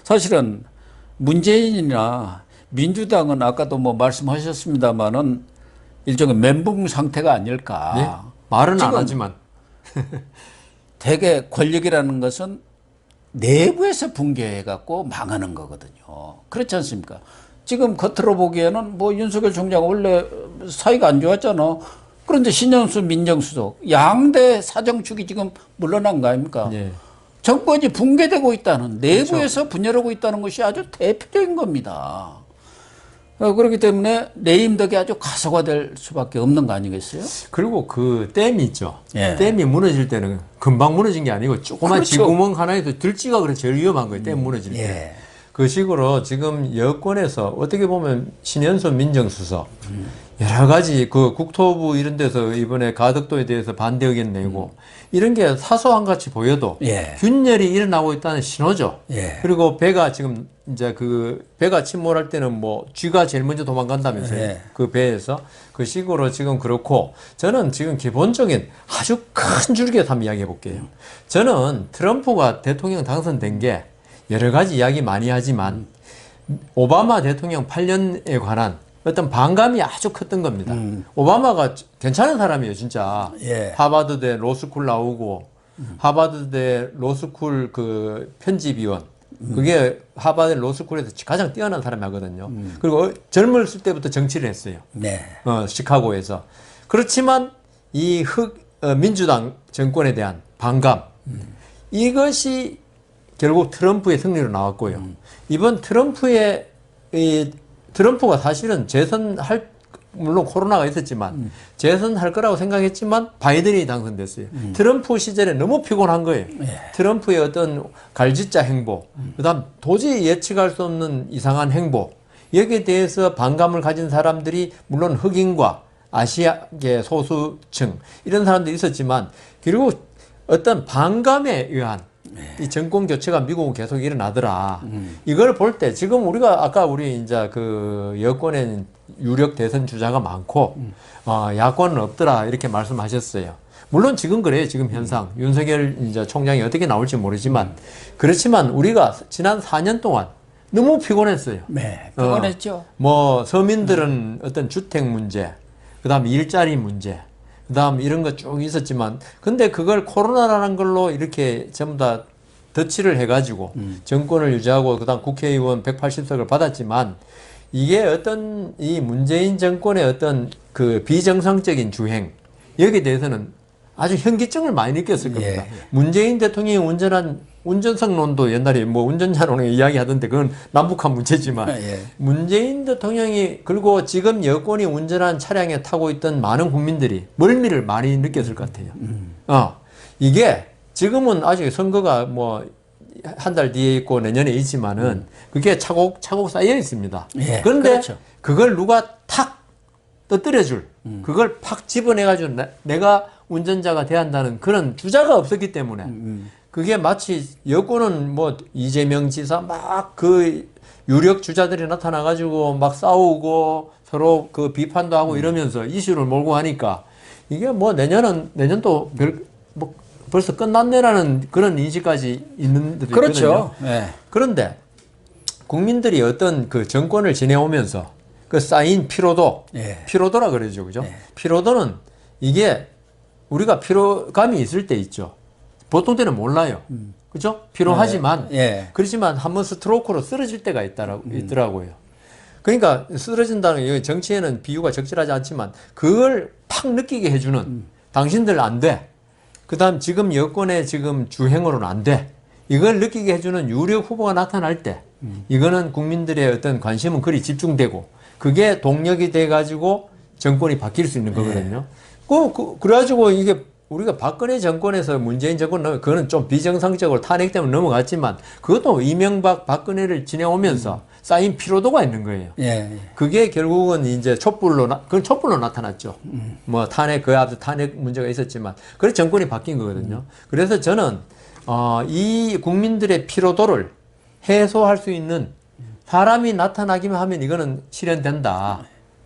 사실은 문재인이나 민주당은 아까도 뭐 말씀하셨습니다마는 일종의 멘붕 상태가 아닐까. 네? 말은 안 지금 하지만. 대개 권력이라는 것은 내부에서 붕괴해갖고 망하는 거거든요. 그렇지 않습니까? 지금 겉으로 보기에는 뭐 윤석열 총장 원래 사이가 안 좋았잖아. 그런데 신현수 민정수석 양대 사정축이 지금 물러난 거 아닙니까? 예. 정권이 붕괴되고 있다는, 내부에서 그렇죠. 분열하고 있다는 것이 아주 대표적인 겁니다. 그렇기 때문에 내임덕이 아주 가소화될 수밖에 없는 거 아니겠어요? 그리고 그 댐이 있죠. 예. 댐이 무너질 때는 금방 무너진 게 아니고 조그만 그렇죠. 쥐구멍 하나에도 들쥐가 그래 제일 위험한 거예요. 댐 무너질 때. 예. 그 식으로 지금 여권에서 어떻게 보면 신현수 민정수석 여러 가지 그 국토부 이런 데서 이번에 가덕도에 대해서 반대 의견 내고 이런 게 사소한 같이 보여도 예. 균열이 일어나고 있다는 신호죠. 예. 그리고 배가 지금 이제 그 배가 침몰할 때는 뭐 쥐가 제일 먼저 도망간다면서요. 예. 그 배에서 그 식으로 지금 그렇고 저는 지금 기본적인 아주 큰 줄기에서 한번 이야기해 볼게요. 저는 트럼프가 대통령 당선된 게 여러 가지 이야기 많이 하지만 오바마 대통령 8년에 관한 어떤 반감이 아주 컸던 겁니다. 오바마가 괜찮은 사람이에요, 진짜. 예. 하버드대 로스쿨 나오고 하버드대 로스쿨 그 편집위원. 그게 하버드 로스쿨에서 가장 뛰어난 사람이 하거든요. 그리고 젊었을 때부터 정치를 했어요. 네. 시카고에서. 그렇지만 이 민주당 정권에 대한 반감. 이것이 결국 트럼프의 승리로 나왔고요. 이번 트럼프가 사실은 물론 코로나가 있었지만 재선할 거라고 생각했지만 바이든이 당선됐어요. 트럼프 시절에 너무 피곤한 거예요. 트럼프의 어떤 갈짓자 행보, 그다음 도저히 예측할 수 없는 이상한 행보, 여기에 대해서 반감을 가진 사람들이 물론 흑인과 아시아계 소수층 이런 사람들이 있었지만 결국 어떤 반감에 의한 이 정권 교체가 미국은 계속 일어나더라. 이걸 볼 때 지금 우리 이제 그 여권엔 유력 대선 주자가 많고 야권은 없더라 이렇게 말씀하셨어요. 물론 지금 그래요. 지금 현상 윤석열 이제 총장이 어떻게 나올지 모르지만 그렇지만 우리가 지난 4년 동안 너무 피곤했어요. 네. 피곤했죠. 뭐 서민들은 어떤 주택 문제, 그다음 일자리 문제. 그다음 이런 거 쭉 있었지만 근데 그걸 코로나라는 걸로 이렇게 전부 다 덧칠을 해가지고 정권을 유지하고 그다음 국회의원 180석을 받았지만 이게 어떤 이 문재인 정권의 어떤 그 비정상적인 주행 여기에 대해서는 아주 현기증을 많이 느꼈을 겁니다. 예. 문재인 대통령이 운전한 운전석론도 옛날에 뭐 운전자론에 이야기하던데 그건 남북한 문제지만 예. 문재인 대통령이 그리고 지금 여권이 운전한 차량에 타고 있던 많은 국민들이 멀미를 많이 느꼈을 것 같아요. 이게 지금은 아직 선거가 뭐 한 달 뒤에 있고 내년에 있지만은 그게 차곡차곡 쌓여 있습니다. 예, 그런데 그렇죠. 그걸 누가 탁 떠들어줄 그걸 팍 집어내가지고 내가 운전자가 돼야 한다는 그런 주자가 없었기 때문에 그게 마치 여권은 뭐 이재명 지사 막 그 유력 주자들이 나타나가지고 막 싸우고 서로 그 비판도 하고 이러면서 이슈를 몰고 하니까 이게 뭐 내년도 뭐 벌써 끝났네라는 그런 인식까지 있는 데도 있거든요. 그렇죠. 네. 그런데 국민들이 어떤 그 정권을 지내오면서 그 쌓인 피로도, 예. 피로도라 그러죠. 그죠? 예. 피로도는 이게 우리가 피로감이 있을 때 있죠. 보통 때는 몰라요. 그죠? 피로하지만, 예. 그렇지만 한번 스트로크로 쓰러질 때가 있더라고요. 그러니까 쓰러진다는 게 정치에는 비유가 적절하지 않지만 그걸 팍 느끼게 해주는 당신들 안 돼. 그 다음 지금 여권의 지금 주행으로는 안 돼. 이걸 느끼게 해주는 유력 후보가 나타날 때 이거는 국민들의 어떤 관심은 그리 집중되고 그게 동력이 돼가지고 정권이 바뀔 수 있는 거거든요. 그래가지고 이게 우리가 박근혜 정권에서 문재인 정권 그거는 좀 비정상적으로 탄핵 때문에 넘어갔지만 그것도 이명박 박근혜를 지내오면서 쌓인 피로도가 있는 거예요. 예. 그게 결국은 이제 그건 촛불로 나타났죠. 뭐 그 앞서 탄핵 문제가 있었지만 그래서 정권이 바뀐 거거든요. 그래서 저는 이 국민들의 피로도를 해소할 수 있는 사람이 나타나기만 하면 이거는 실현된다.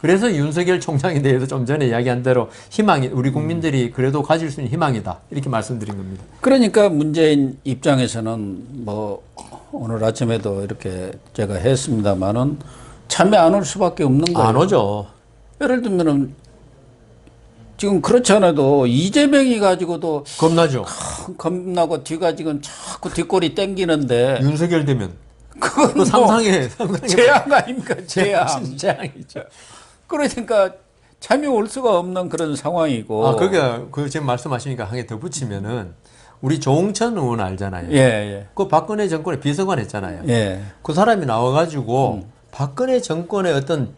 그래서 윤석열 총장에 대해서 좀 전에 이야기한 대로 희망이 우리 국민들이 그래도 가질 수 있는 희망이다 이렇게 말씀드린 겁니다. 그러니까 문재인 입장에서는 뭐 오늘 아침에도 이렇게 제가 했습니다만은 참여 안 올 수밖에 없는 거예요. 안 오죠. 예를 들면은 지금 그렇지 않아도 이재명이 가지고도 겁나죠. 겁나고 뒤가 지금 자꾸 뒷골이 땡기는데 윤석열 되면 그건 뭐 상상해. 재앙 아닙니까? 재앙. 재앙이죠. 그러니까 참여 올 수가 없는 그런 상황이고. 그게 그 지금 말씀하시니까 한 개 더 붙이면은 우리 조홍천 의원 알잖아요. 예, 예. 그 박근혜 정권의 비서관 했잖아요. 예. 그 사람이 나와가지고 박근혜 정권의 어떤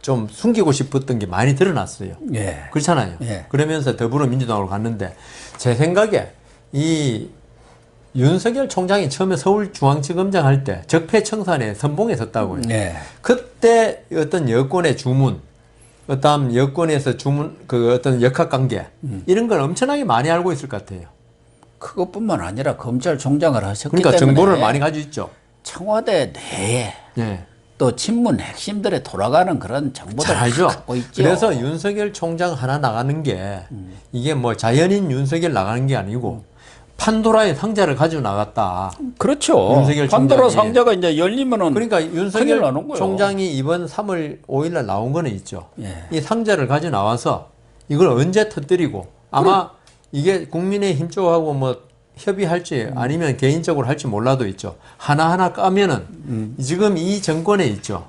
좀 숨기고 싶었던 게 많이 드러났어요. 예. 그렇잖아요. 예. 그러면서 더불어민주당으로 갔는데 제 생각에 이 윤석열 총장이 처음에 서울중앙지검장 할 때 적폐청산에 선봉에 섰다고요. 예. 그때 어떤 여권의 주문, 그다음 여권에서 주문 그 어떤 역학관계 이런 걸 엄청나게 많이 알고 있을 것 같아요. 그것뿐만 아니라 검찰총장을 하셨기 그러니까 때문에 정보를 많이 가지고 있죠. 청와대 내에 네. 또 친문 핵심들에 돌아가는 그런 정보들 잘 알죠. 갖고 있죠. 그래서 윤석열 총장 하나 나가는 게 이게 뭐 자연인 윤석열 나가는 게 아니고 판도라의 상자를 가지고 나갔다. 그렇죠. 윤석열 판도라 총장이. 상자가 이제 열리면은 그러니까 큰일 윤석열 나는 거예요. 총장이 이번 3월 5일 날 나온 거는 있죠. 예. 이 상자를 가지고 나와서 이걸 언제 터뜨리고 아마 이게 국민의힘 쪽하고 뭐 협의할지 아니면 개인적으로 할지 몰라도 있죠. 하나하나 까면은 지금 이 정권에 있죠.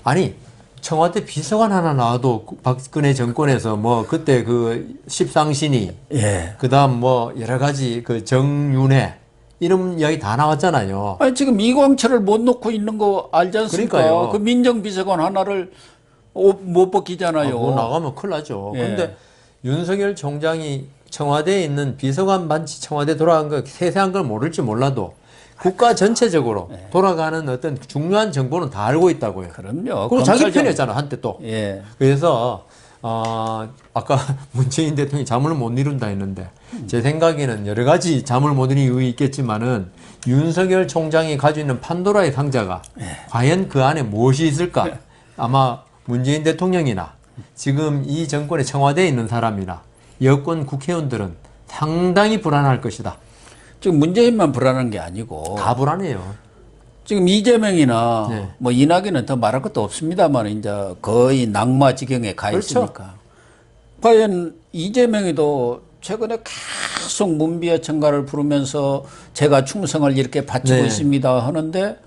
아니 청와대 비서관 하나 나와도 박근혜 정권에서 뭐 그때 그 십상신이 예. 그다음 뭐 여러 가지 그 정윤회 이런 이야기 다 나왔잖아요. 아니 지금 이광철을 못 놓고 있는 거 알지 않습니까? 그러니까요. 그 민정비서관 하나를 못 벗기잖아요. 뭐 나가면 큰일 나죠. 예. 그런데 윤석열 총장이 청와대에 있는 비서관 반치 청와대 돌아간 거 세세한 걸 모를지 몰라도 국가 전체적으로 돌아가는 어떤 중요한 정보는 다 알고 있다고요. 그럼요. 그리고 자기 검찰 편이었잖아 한때 또. 예. 그래서 아까 문재인 대통령이 잠을 못 이룬다 했는데 제 생각에는 여러 가지 잠을 못 이룬 이유 있겠지만은 윤석열 총장이 가지고 있는 판도라의 상자가 과연 그 안에 무엇이 있을까? 아마 문재인 대통령이나 지금 이 정권의 청와대에 있는 사람이나 여권 국회의원들은 상당히 불안할 것이다. 지금 문재인만 불안한 게 아니고 다 불안해요. 지금 이재명이나 네. 뭐 이낙연은 더 말할 것도 없습니다만 이제 거의 낙마 지경에 가 그렇죠. 있으니까 과연 이재명이도 최근에 계속 문비의 청가를 부르면서 제가 충성을 이렇게 바치고 네. 있습니다 하는데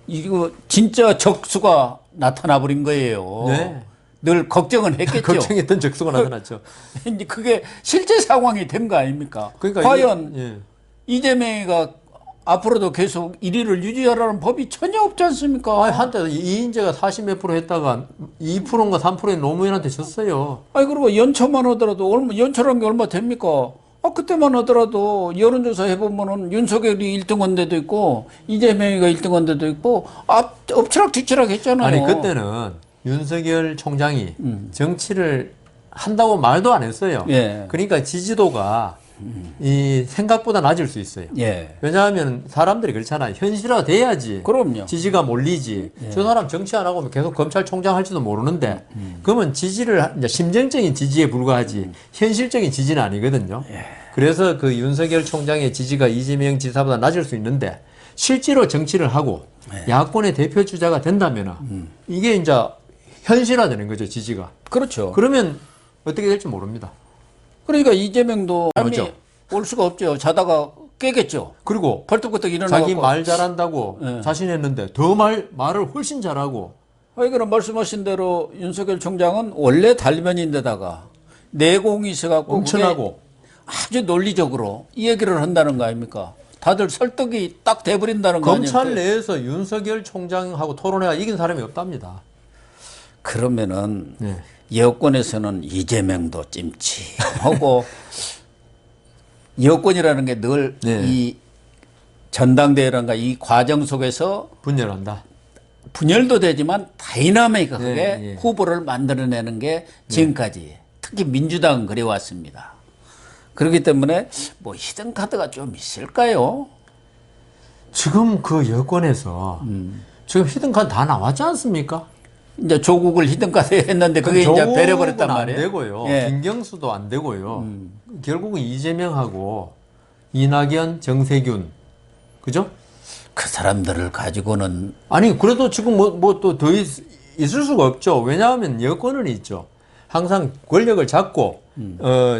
이거 진짜 적수가 나타나 버린 거예요. 네. 늘 걱정은 했겠죠. 걱정했던 적수가 나타났죠. 이제 그게 실제 상황이 된 거 아닙니까? 그러니까 과연 예. 이재명이가 앞으로도 계속 1위를 유지하라는 법이 전혀 없지 않습니까? 아니, 한때 이인재가 40몇 프로 했다가 2%인가 3%의 노무현한테 졌어요. 아니 그리고 연초만 하더라도 연초란 게 얼마 됩니까? 그때만 하더라도 여론조사 해보면은 윤석열이 1등한 데도 있고 이재명이가 1등한 데도 있고 엎치락 뒤치락 했잖아요. 아니 그때는 윤석열 총장이 정치를 한다고 말도 안 했어요. 예. 그러니까 지지도가 이 생각보다 낮을 수 있어요. 예. 왜냐하면 사람들이 그렇잖아요. 현실화 돼야지. 그럼요. 지지가 몰리지. 저 사람 정치 안 하고 계속 검찰총장 할지도 모르는데 그러면 지지를 이제 심정적인 지지에 불과하지 현실적인 지지는 아니거든요. 그래서 그 윤석열 총장의 지지가 이재명 지사보다 낮을 수 있는데 실제로 정치를 하고 야권의 대표 주자가 된다면 이게 이제 현실화되는 거죠, 지지가. 그렇죠. 그러면 어떻게 될지 모릅니다. 그러니까 이재명도 그렇죠. 올 수가 없죠. 자다가 깨겠죠. 그리고 벌떡벌떡 일어나고 자기 말 잘한다고 네. 자신했는데 더 말을 훨씬 잘하고 그럼 말씀하신 대로 윤석열 총장은 원래 달면인데다가 내공이 있어갖고 엄청나고 아주 논리적으로 이 얘기를 한다는 거 아닙니까? 다들 설득이 딱 돼버린다는 거 아닙니까? 검찰 내에서 윤석열 총장하고 토론회가 이긴 사람이 없답니다. 그러면은 네. 여권에서는 이재명도 찜찜하고 여권이라는 게 늘 이 네. 전당대회란가 이 과정 속에서 분열한다. 분열도 되지만 다이나믹하게 네. 후보를 만들어내는 게 지금까지 특히 민주당은 그래왔습니다. 그렇기 때문에 뭐 히든 카드가 좀 있을까요? 지금 그 여권에서 지금 히든카드 다 나왔지 않습니까? 이제 조국을 히든카드에 했는데 그게 이제 조국은 배려버렸단 안 말이에요. 되고요. 예. 김경수도 안 되고요. 결국은 이재명하고 이낙연, 정세균, 그죠? 그 사람들을 가지고는 아니 그래도 지금 뭐 또 더 있을 수가 없죠. 왜냐하면 여권은 있죠. 항상 권력을 잡고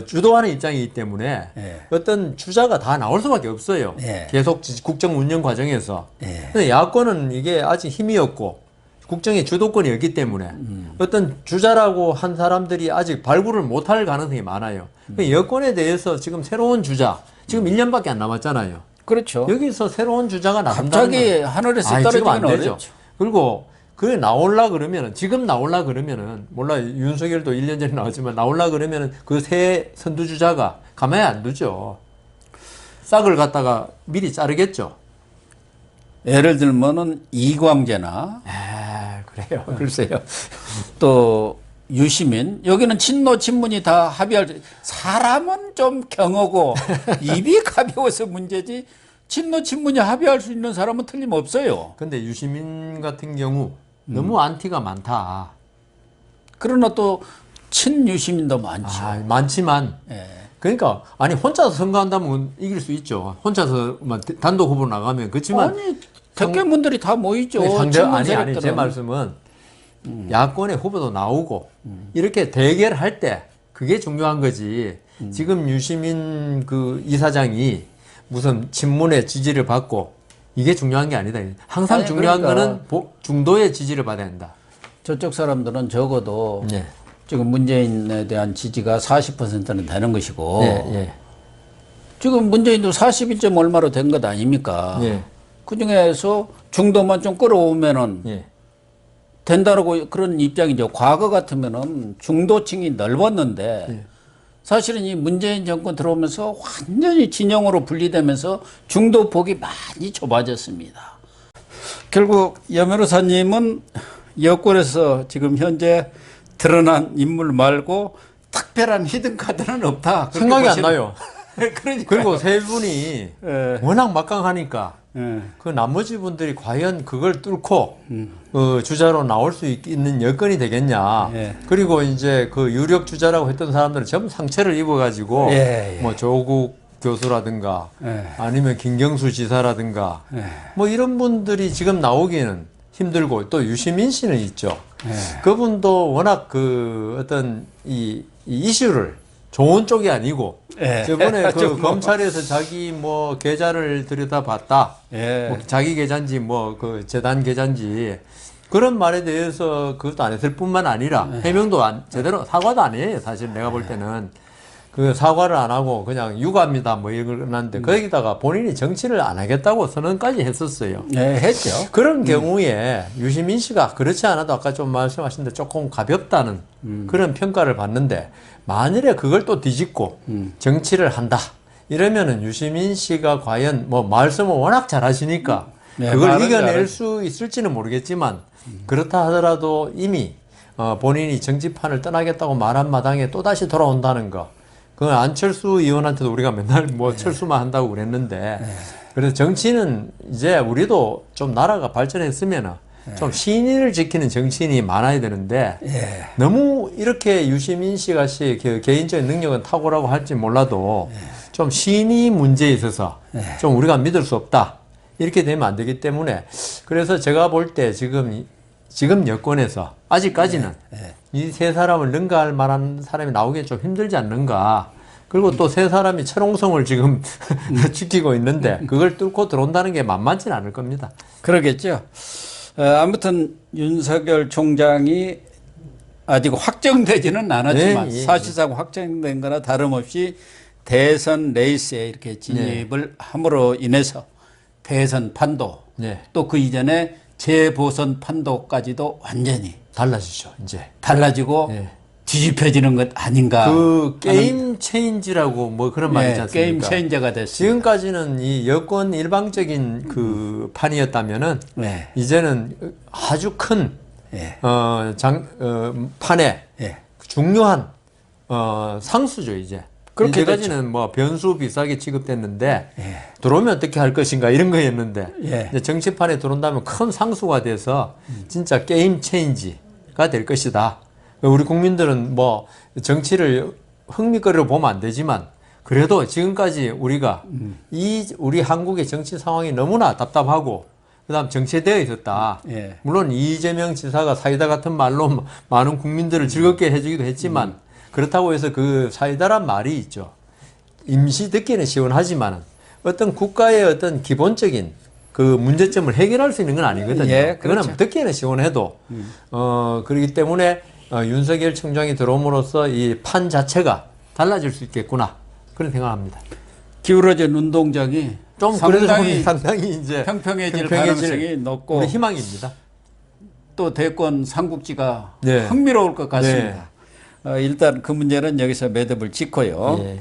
주도하는 입장이기 때문에 예. 어떤 주자가 다 나올 수밖에 없어요. 예. 계속 국정 운영 과정에서. 예. 근데 야권은 이게 아직 힘이 없고 국정의 주도권이 없기 때문에 어떤 주자라고 한 사람들이 아직 발굴을 못할 가능성이 많아요. 여권에 대해서 지금 새로운 주자, 지금 1년밖에 안 남았잖아요. 그렇죠. 여기서 새로운 주자가 나온다는 갑자기 하늘에서 지금 안 떨어지기는 되죠. 어렵죠. 그리고 그게 나올라 그러면은 지금 나올라 그러면은 몰라 윤석열도 1년 전에 나왔지만 나올라 그러면은 그 새 선두 주자가 가만히 안 두죠. 싹을 갖다가 미리 자르겠죠. 예를 들면은 이광재나 그래요. 글쎄요. 또 유시민 여기는 친노 친문이 다 합의할 사람은 좀 경하고 입이 가벼워서 문제지 친노 친문이 합의할 수 있는 사람은 틀림없어요. 근데 유시민 같은 경우 너무 안티가 많다. 그러나 또 친유시민도 많죠. 많지만 예. 그러니까 아니 혼자서 선거한다면 이길 수 있죠. 혼자서만 단독 후보 나가면 그렇지만 아니 대개분들이 다 모이죠. 상대 친문 아니 제 세력들은. 말씀은 야권의 후보도 나오고 이렇게 대결할 때 그게 중요한 거지. 지금 유시민 그 이사장이 무슨 친문의 지지를 받고 이게 중요한 게 아니다. 항상 아니, 중요한 그러니까 거는 중도의 지지를 받아야 한다. 저쪽 사람들은 적어도 예. 지금 문재인에 대한 지지가 40%는 되는 것이고 예. 지금 문재인도 41점 얼마로 된 것 아닙니까? 예. 그중에서 중도만 좀 끌어오면은 예. 된다라고 그런 입장이죠. 과거 같으면은 중도층이 넓었는데 예. 사실은 이 문재인 정권 들어오면서 완전히 진영으로 분리되면서 중도 폭이 많이 좁아졌습니다. 결국 여 변호사님은 여권에서 지금 현재 드러난 인물 말고 특별한 히든카드는 없다. 그렇게 생각이 안 보시는- 나요. 그러니까 그리고 세 분이 예. 워낙 막강하니까 예. 그 나머지 분들이 과연 그걸 뚫고 주자로 나올 수 있는 여건이 되겠냐. 예. 그리고 이제 그 유력 주자라고 했던 사람들은 전부 상처를 입어가지고 예. 뭐 조국 교수라든가 예. 아니면 김경수 지사라든가 예. 뭐 이런 분들이 지금 나오기는 힘들고 또 유시민 씨는 있죠. 예. 그분도 워낙 그 어떤 이 이슈를 좋은 쪽이 아니고 예. 저번에 그 좀 뭐. 검찰에서 자기 뭐 계좌를 들여다봤다. 예. 뭐 자기 계좌인지 뭐 그 재단 계좌인지 그런 말에 대해서 그것도 안 했을 뿐만 아니라 해명도 제대로 사과도 안 해요. 사실 내가 볼 때는 그 사과를 안 하고 그냥 유감이다 뭐 이러는데 거기다가 본인이 정치를 안 하겠다고 선언까지 했었어요. 예, 했죠. 그런 경우에 유시민 씨가 그렇지 않아도 아까 좀 말씀하신 대로 조금 가볍다는 그런 평가를 받는데 만일에 그걸 또 뒤집고 정치를 한다 이러면은 유시민 씨가 과연 뭐 말씀을 워낙 잘하시니까 네, 그걸 말은 이겨낼 잘하죠. 수 있을지는 모르겠지만 그렇다 하더라도 이미 본인이 정치판을 떠나겠다고 말한 마당에 또다시 돌아온다는 거 그건 안철수 의원한테도 우리가 맨날 뭐 철수만 한다고 그랬는데 그래서 정치는 이제 우리도 좀 나라가 발전했으면은 좀 신의를 지키는 정치인이 많아야 되는데 너무 이렇게 유시민 씨 같이 그 개인적인 능력은 탁월하고 할지 몰라도 좀 신의 문제에 있어서 좀 우리가 믿을 수 없다 이렇게 되면 안 되기 때문에 그래서 제가 볼 때 지금 여권에서 아직까지는 이 세 사람을 능가할 만한 사람이 나오기 좀 힘들지 않는가. 그리고 또 세 사람이 철옹성을 지금 지키고 있는데 그걸 뚫고 들어온다는 게 만만치는 않을 겁니다. 그러겠죠. 아무튼 윤석열 총장이 아직 확정되지는 않았지만 네, 예, 사실상 확정된 거나 다름없이 대선 레이스에 이렇게 진입을 함으로 인해서 대선 판도 네. 또 그 이전에 재보선 판도까지도 완전히 달라지죠, 이제. 달라지고 네. 뒤집혀지는 것 아닌가. 그 게임 체인지라고 뭐 그런 말이 있지 않습니까? 게임 체인저가 됐습니다. 지금까지는 이 여권 일방적인 그 판이었다면은 네. 이제는 아주 큰 예. 판에 예. 중요한 상수죠 이제. 그렇게 이제까지는 뭐 변수 비싸게 취급됐는데 예. 들어오면 어떻게 할 것인가 이런 거였는데 예. 이제 정치판에 들어온다면 큰 상수가 돼서 진짜 게임 체인지 정치가 될 것이다. 우리 국민들은 뭐 정치를 흥미거리로 보면 안 되지만 그래도 지금까지 우리가 우리 한국의 정치 상황이 너무나 답답하고 그다음 정체되어 있었다. 예. 물론 이재명 지사가 사이다 같은 말로 많은 국민들을 즐겁게 해주기도 했지만 그렇다고 해서 그 사이다란 말이 있죠. 임시 듣기는 시원하지만 어떤 국가의 어떤 기본적인 그 문제점을 해결할 수 있는 건 아니거든요. 예, 그거는 그렇죠. 듣기에는 시원해도 그렇기 때문에 윤석열 총장이 들어옴으로써 이 판 자체가 달라질 수 있겠구나 그런 생각합니다. 기울어진 운동장이 좀 그래도 상당히 상당히 이제 평평해질 가능성이 높고 우리 희망입니다. 또 대권 삼국지가 네. 흥미로울 것 같습니다. 네. 일단 그 문제는 여기서 매듭을 짓고요. 예.